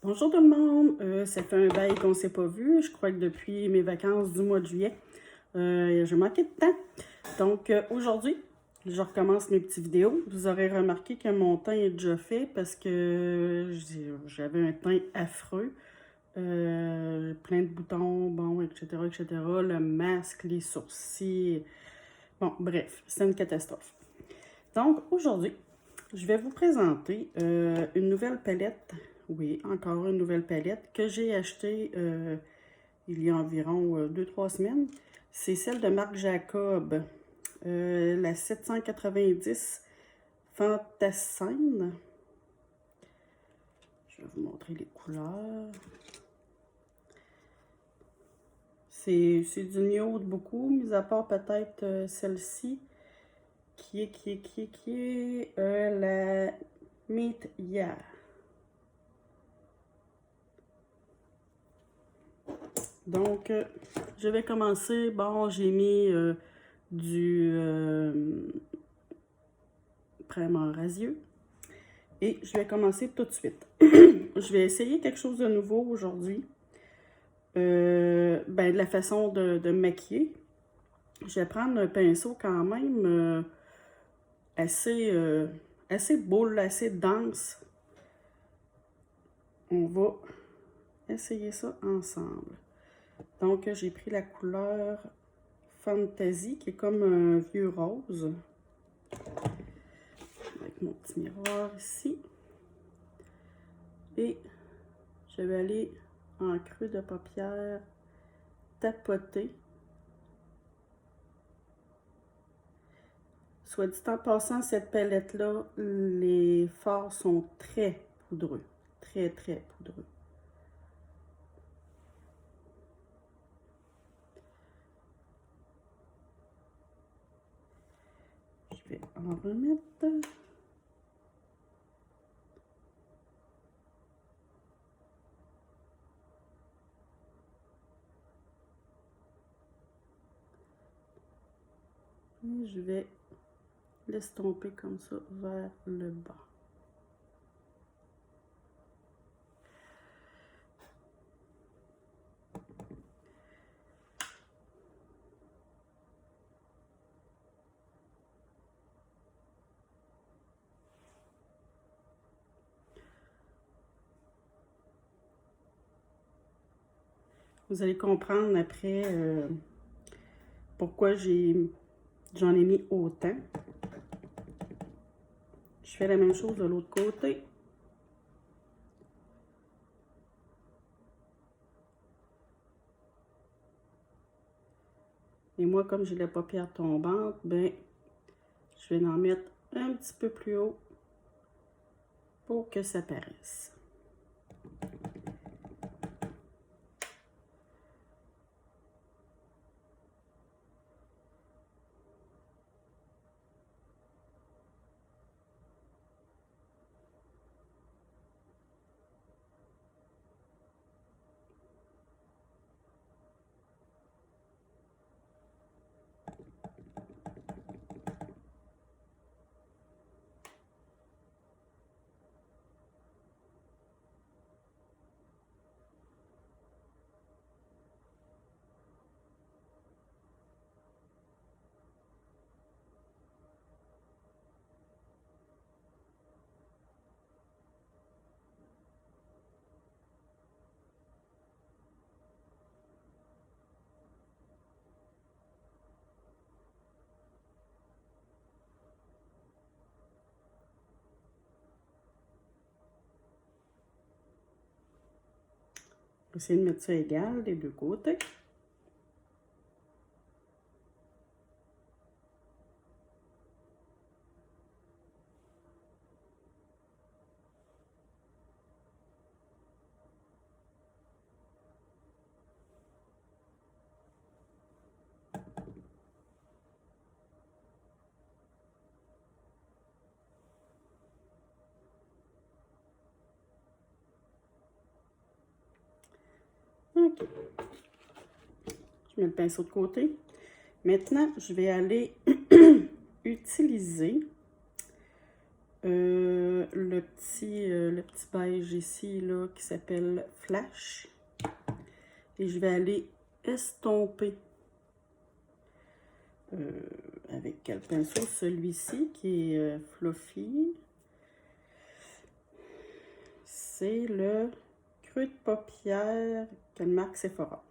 Bonjour tout le monde, ça fait un bail qu'on ne s'est pas vu, je crois que depuis mes vacances du mois de juillet, j'ai manqué de temps. Donc aujourd'hui, je recommence mes petites vidéos. Vous aurez remarqué que mon teint est déjà fait parce que j'avais un teint affreux, plein de boutons, bon, etc., etc., le masque, les sourcils, bon, bref, c'est une catastrophe. Donc aujourd'hui, je vais vous présenter une nouvelle palette. Oui, encore une nouvelle palette que j'ai achetée il y a environ 2-3 semaines. C'est celle de Marc Jacob, la 790 Fantascène. Je vais vous montrer les couleurs. C'est du nude beaucoup, mis à part peut-être celle-ci, qui est la Meet Ya. Donc, je vais commencer. Bon, j'ai mis du primer rasieux. Et je vais commencer tout de suite. Je vais essayer quelque chose de nouveau aujourd'hui. Ben, de la façon de me maquiller. Je vais prendre un pinceau quand même assez boule, assez dense. On va essayer ça ensemble. Donc, j'ai pris la couleur Fantasy, qui est comme un vieux rose. Avec mon petit miroir ici. Et je vais aller en creux de paupière tapoter. Soit dit en passant, cette palette-là, les fards sont très poudreux. Très, très poudreux. Je vais en remettre. Et je vais l'estomper comme ça vers le bas. Vous allez comprendre après pourquoi j'en ai mis autant. Je fais la même chose de l'autre côté. Et moi, comme j'ai la paupière tombante, ben, je vais en mettre un petit peu plus haut pour que ça paraisse. Essayez de mettre ça égal des deux côtés. OK. Je mets le pinceau de côté. Maintenant, je vais aller utiliser le petit beige ici, là, qui s'appelle Flash. Et je vais aller estomper avec quel pinceau? Celui-ci qui est fluffy. C'est le creux de paupière, quelle marque? Sephora.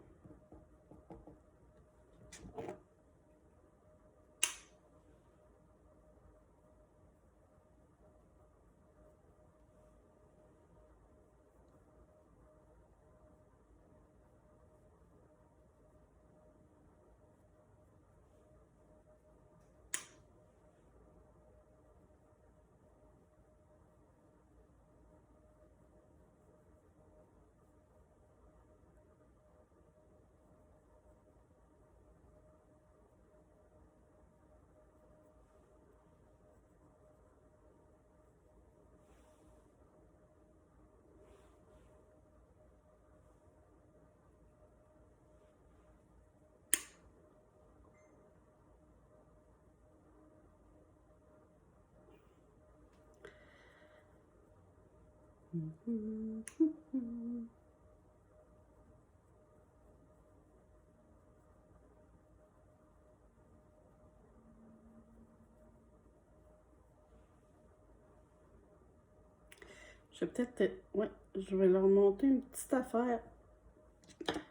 Je vais peut-être, ouais, je vais leur monter une petite affaire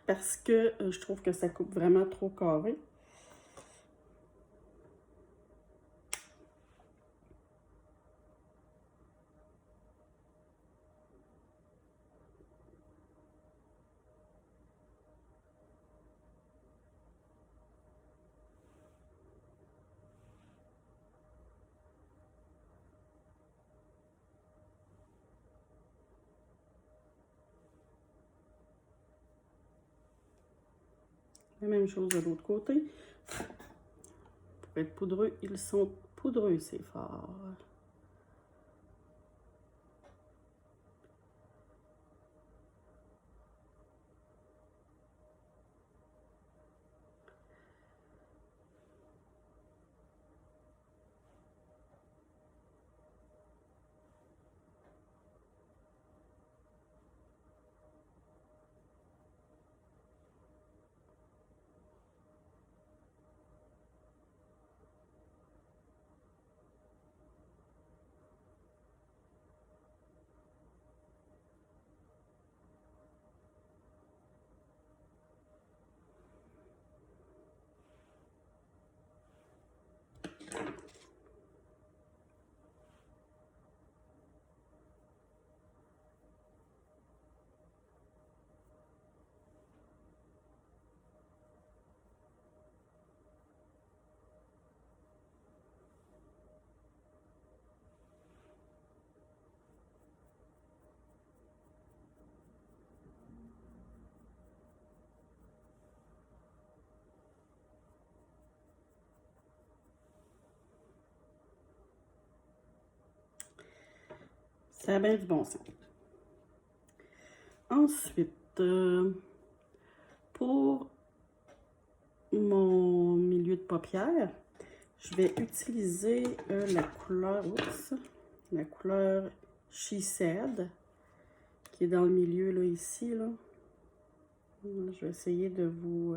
parce que je trouve que ça coupe vraiment trop carré. La même chose de l'autre côté. Pour être poudreux, ils sont poudreux, c'est fort. Ça a bien du bon sens. Ensuite, pour mon milieu de paupière, je vais utiliser la couleur She Said, qui est dans le milieu, là, ici, là. Je vais essayer de vous...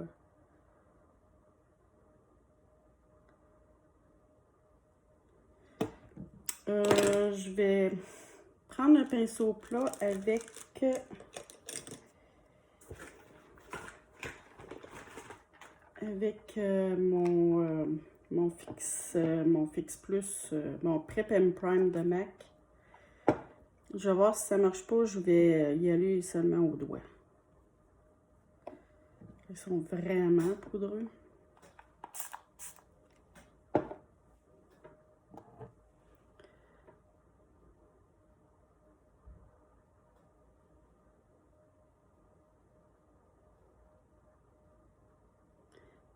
je vais prendre un pinceau plat avec... mon Fix Plus, mon Prep and Prime de MAC. Je vais voir si ça marche pas, je vais y aller seulement au doigt. Ils sont vraiment poudreux.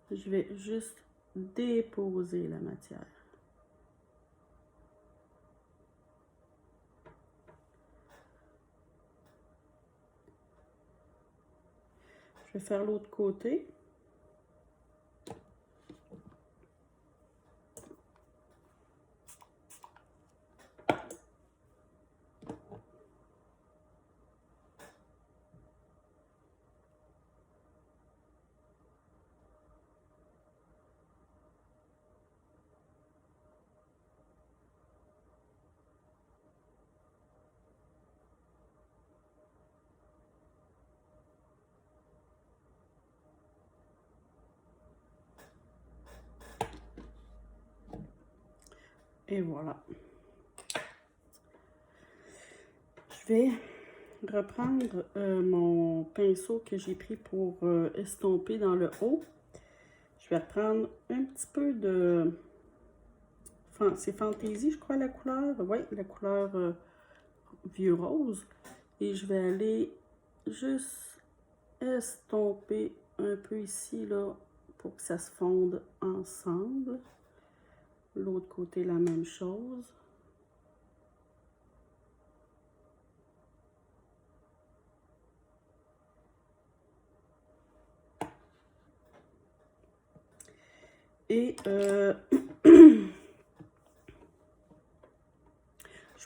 Je vais juste déposer la matière. Je vais faire l'autre côté. Et voilà. Je vais reprendre mon pinceau que j'ai pris pour estomper dans le haut. Je vais reprendre un petit peu de... C'est Fantaisie, je crois, la couleur. Oui, la couleur vieux rose. Et je vais aller juste estomper un peu ici, là, pour que ça se fonde ensemble. L'autre côté, la même chose. Et je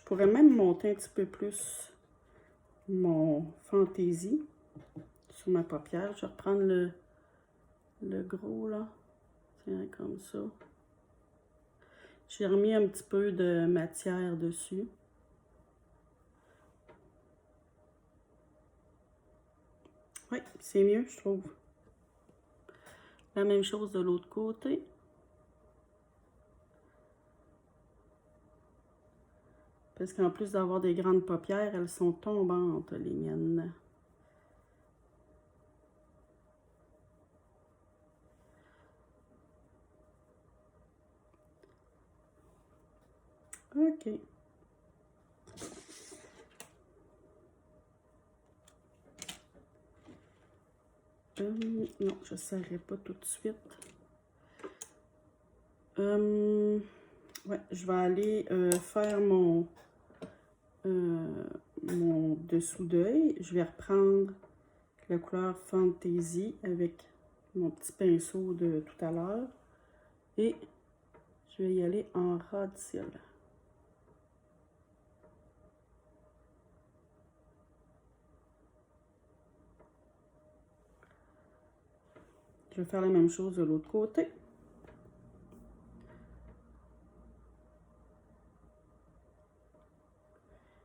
pourrais même monter un petit peu plus mon Fantaisie sur ma paupière. Je vais reprendre le gros, là. Tiens, comme ça. J'ai remis un petit peu de matière dessus. Oui, c'est mieux, je trouve. La même chose de l'autre côté. Parce qu'en plus d'avoir des grandes paupières, elles sont tombantes, les miennes. OK. Non, je ne serrerai pas tout de suite. Ouais, je vais aller faire mon dessous d'œil. Je vais reprendre la couleur Fantaisie avec mon petit pinceau de tout à l'heure. Et je vais y aller en ras de cils. Je vais faire la même chose de l'autre côté.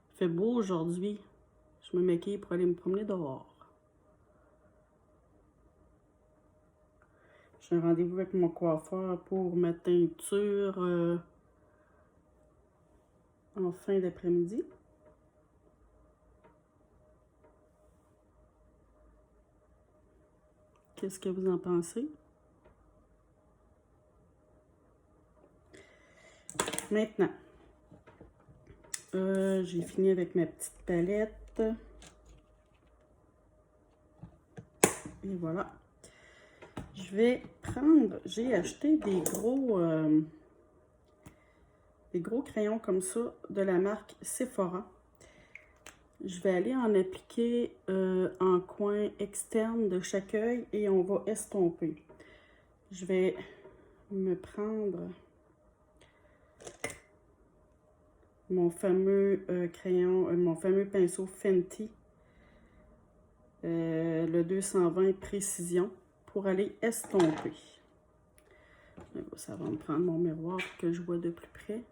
Il fait beau aujourd'hui. Je me maquille pour aller me promener dehors. J'ai un rendez-vous avec mon coiffeur pour ma teinture en fin d'après-midi. Qu'est-ce que vous en pensez? Maintenant, j'ai fini avec ma petite palette. Et voilà. Je vais prendre, j'ai acheté des gros crayons comme ça de la marque Sephora. Je vais aller en appliquer en coin externe de chaque œil et on va estomper. Je vais me prendre mon fameux crayon, mon fameux pinceau Fenty, le 220 Précision, pour aller estomper. Ça va me prendre mon miroir pour que je vois de plus près.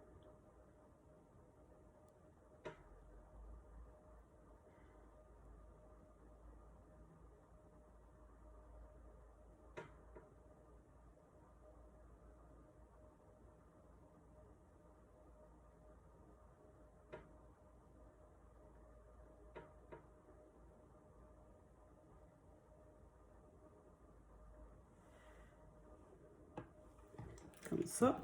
Comme ça.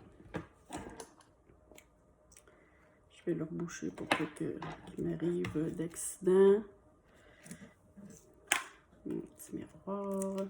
Je vais le reboucher pour pas qu'il m'arrive d'accident. Mon petit miroir.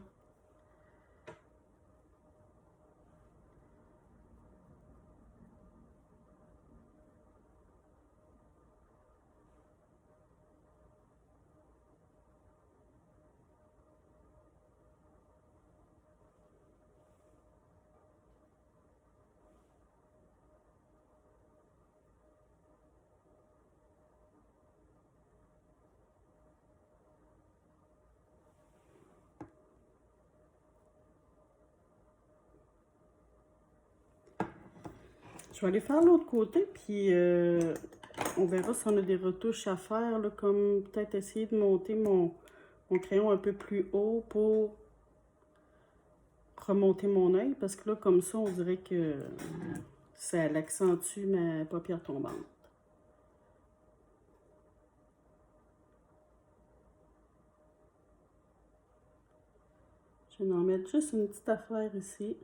Je vais aller faire l'autre côté, puis on verra si on a des retouches à faire, là, comme peut-être essayer de monter mon crayon un peu plus haut pour remonter mon œil, parce que là, comme ça, on dirait que Ça l'accentue ma paupière tombante. Je vais en mettre juste une petite affaire ici.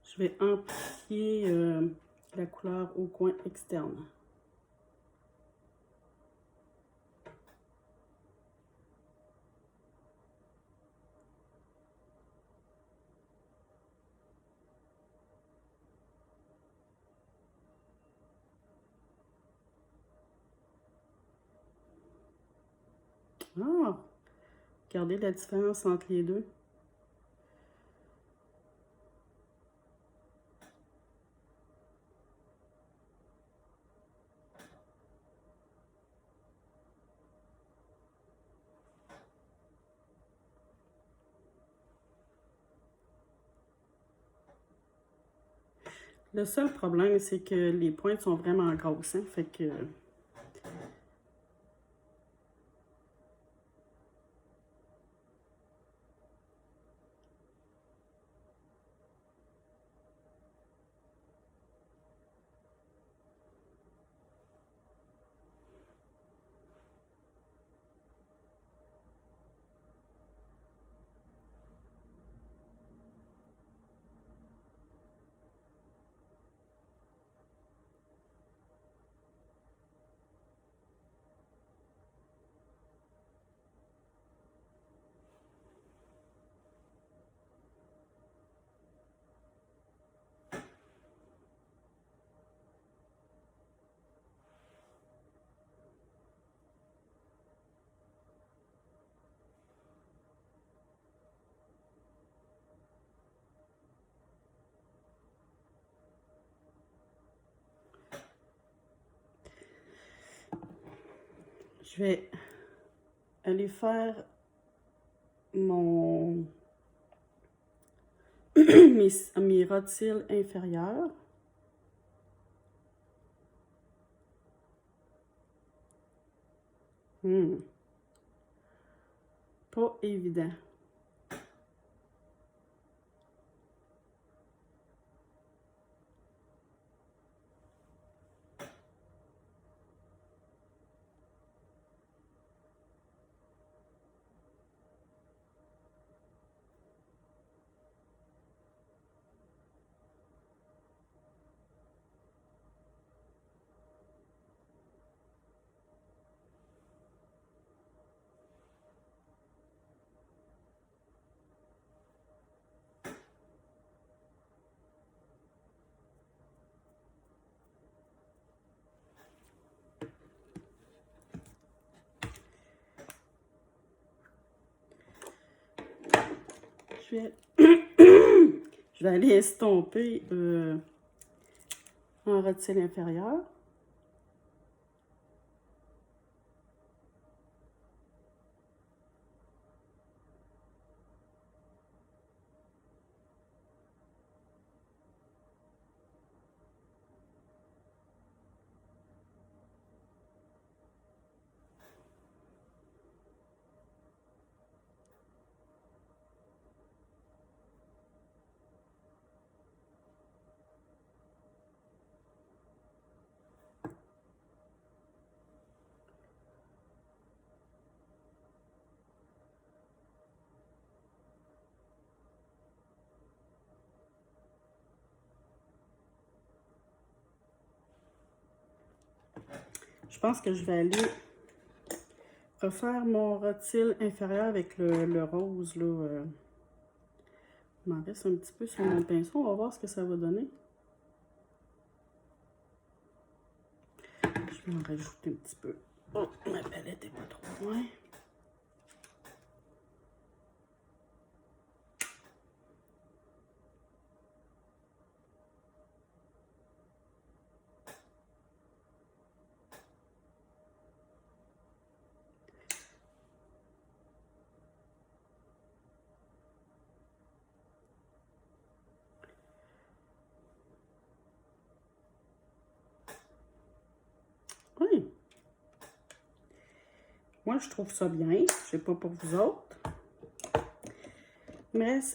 Je vais amplifier la couleur au coin externe. Ah! Regardez la différence entre les deux. Le seul problème, c'est que les pointes sont vraiment grosses, hein? Fait que... Je vais aller faire mon mes rotils inférieurs. Pas évident. Je vais, je vais aller estomper en rotile inférieur. Je pense que je vais aller refaire mon rotile inférieur avec le rose, là. Il m'en reste un petit peu sur mon pinceau. On va voir ce que ça va donner. Je vais en rajouter un petit peu. Oh, ma palette n'est pas trop loin. Oui. Moi, je trouve ça bien. Je sais pas pour vous autres.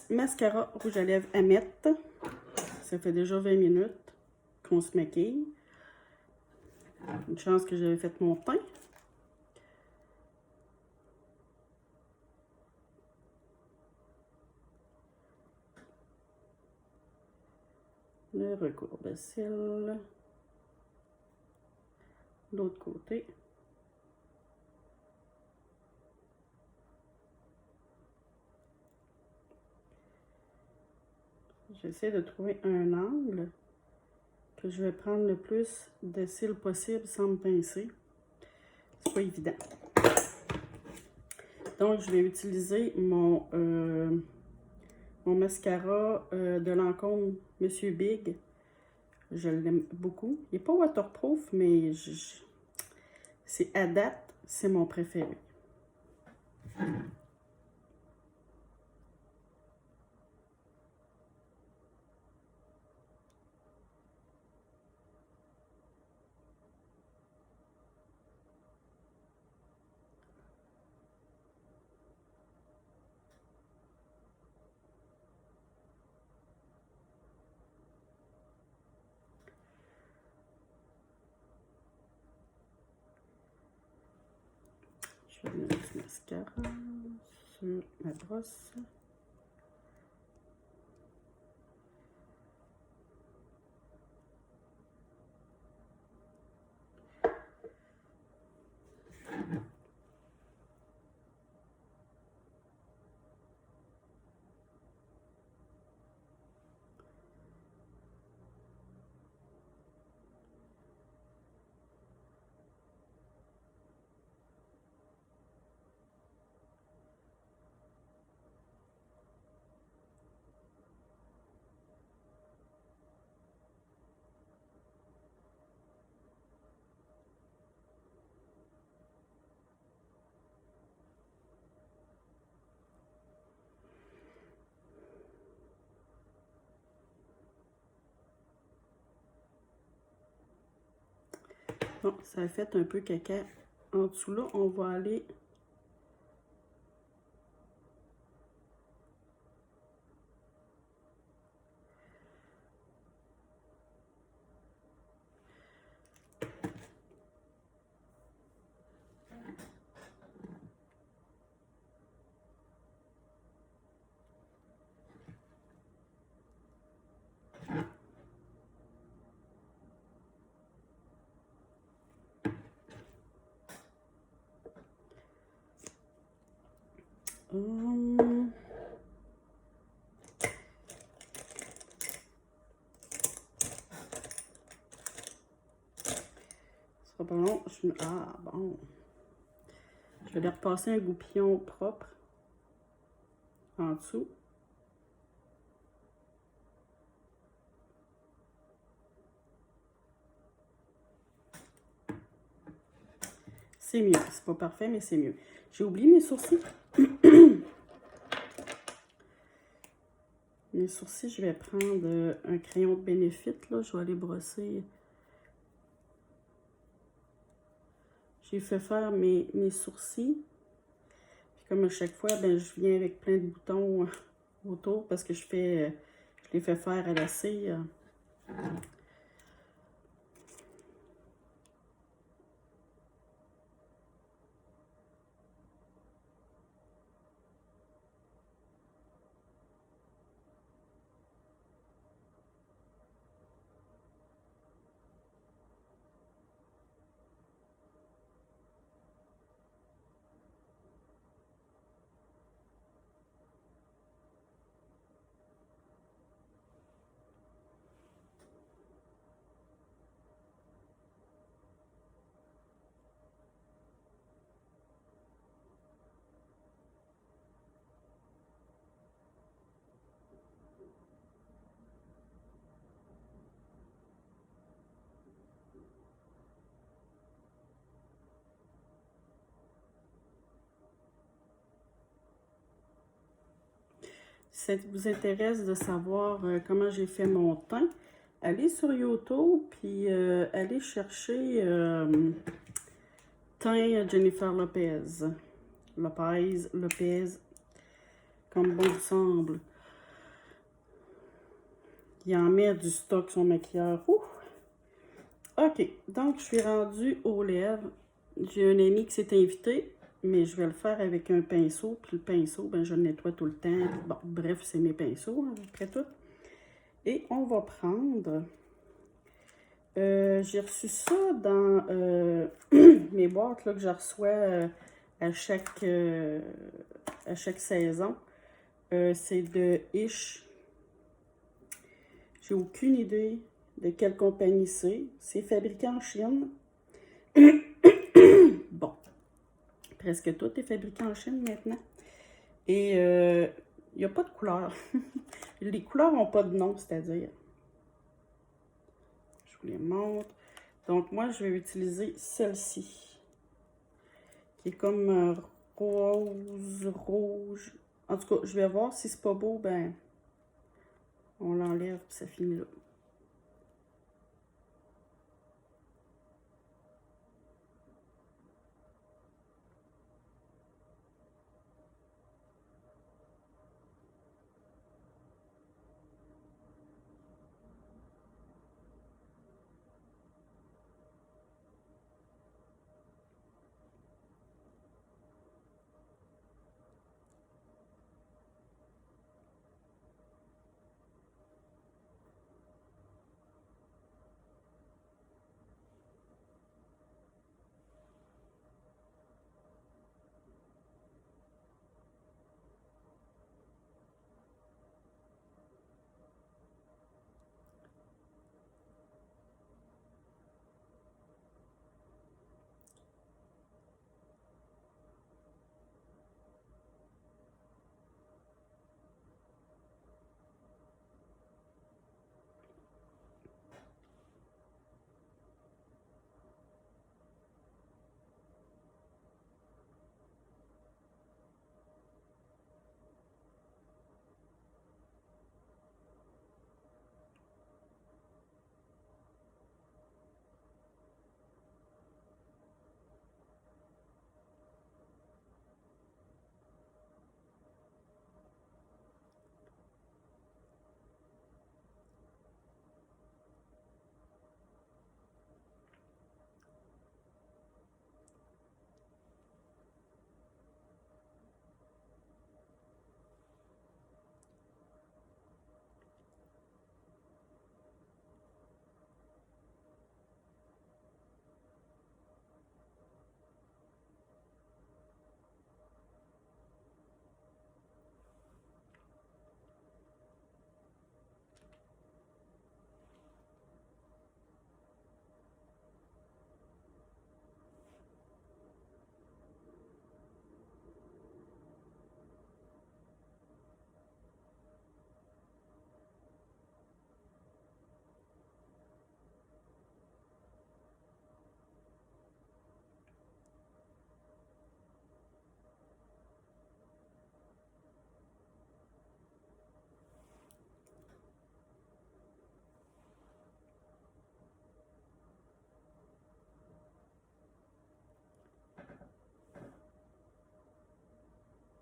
Mascara rouge à lèvres à mettre. Ça fait déjà 20 minutes qu'on se maquille. Une chance que j'avais fait mon teint. Le recourbe cils. L'autre côté. J'essaie de trouver un angle que je vais prendre le plus de cils possible sans me pincer. C'est pas évident. Donc, je vais utiliser mon mascara de Lancôme Monsieur Big. Je l'aime beaucoup. Il n'est pas waterproof, mais c'est à date, c'est mon préféré. Je vais mettre du mascara sur ma brosse. Bon, ça a fait un peu caca en dessous là. On va aller pas long. Ah, bon. Je vais aller repasser un goupillon propre en dessous. C'est mieux. C'est pas parfait, mais c'est mieux. J'ai oublié mes sourcils. Mes sourcils, je vais prendre un crayon de Benefit. Là. Je vais aller brosser. J'ai fait faire mes sourcils. Puis comme à chaque fois, ben, je viens avec plein de boutons autour parce que je les fais faire à la cire. Si ça vous intéresse de savoir comment j'ai fait mon teint, allez sur YouTube, puis allez chercher teint Jennifer Lopez. Lopez, comme bon vous semble. Il en met du stock son maquilleur. Ouh. OK, donc je suis rendue aux lèvres. J'ai un ami qui s'est invité, mais je vais le faire avec un pinceau. Puis le pinceau, ben, je le nettoie tout le temps. Bon, bref, c'est mes pinceaux, hein, après tout. Et on va prendre... j'ai reçu ça dans mes boîtes là, que je reçois à chaque saison. C'est de Ish. J'ai aucune idée de quelle compagnie c'est. C'est fabriqué en Chine. Bon, presque tout est fabriqué en Chine maintenant. Et il n'y a pas de couleur. Les couleurs n'ont pas de nom, c'est-à-dire. Je vous les montre. Donc, moi, je vais utiliser celle-ci. Qui est comme rose, rouge. En tout cas, je vais voir si c'est pas beau, ben, on l'enlève et ça finit là.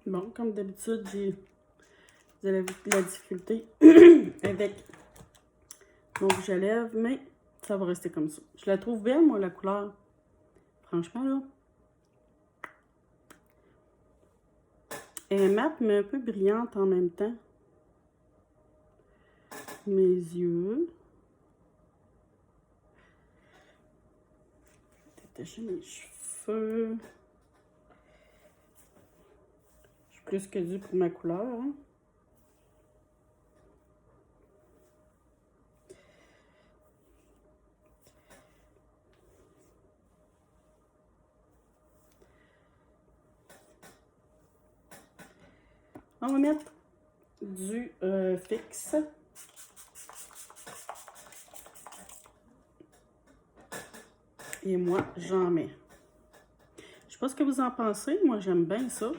Bon, comme d'habitude, j'ai de la difficulté avec mon rouge à lèvres, mais ça va rester comme ça. Je la trouve belle, moi, la couleur. Franchement, là. Elle est mate, mais un peu brillante en même temps. Mes yeux. Détacher mes cheveux. Je suis plus que due pour ma couleur, hein. On va mettre du fixe. Et moi, j'en mets. Je sais pas ce que vous en pensez. Moi, j'aime bien ça.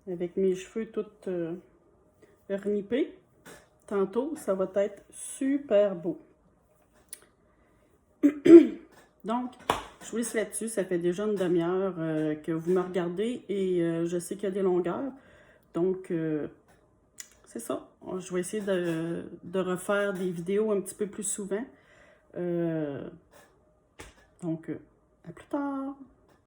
Avec mes cheveux tout renippés. Tantôt, ça va être super beau. Donc, je vous laisse là-dessus. Ça fait déjà une demi-heure que vous me regardez et je sais qu'il y a des longueurs. Donc, c'est ça. Je vais essayer de refaire des vidéos un petit peu plus souvent. Donc, à plus tard!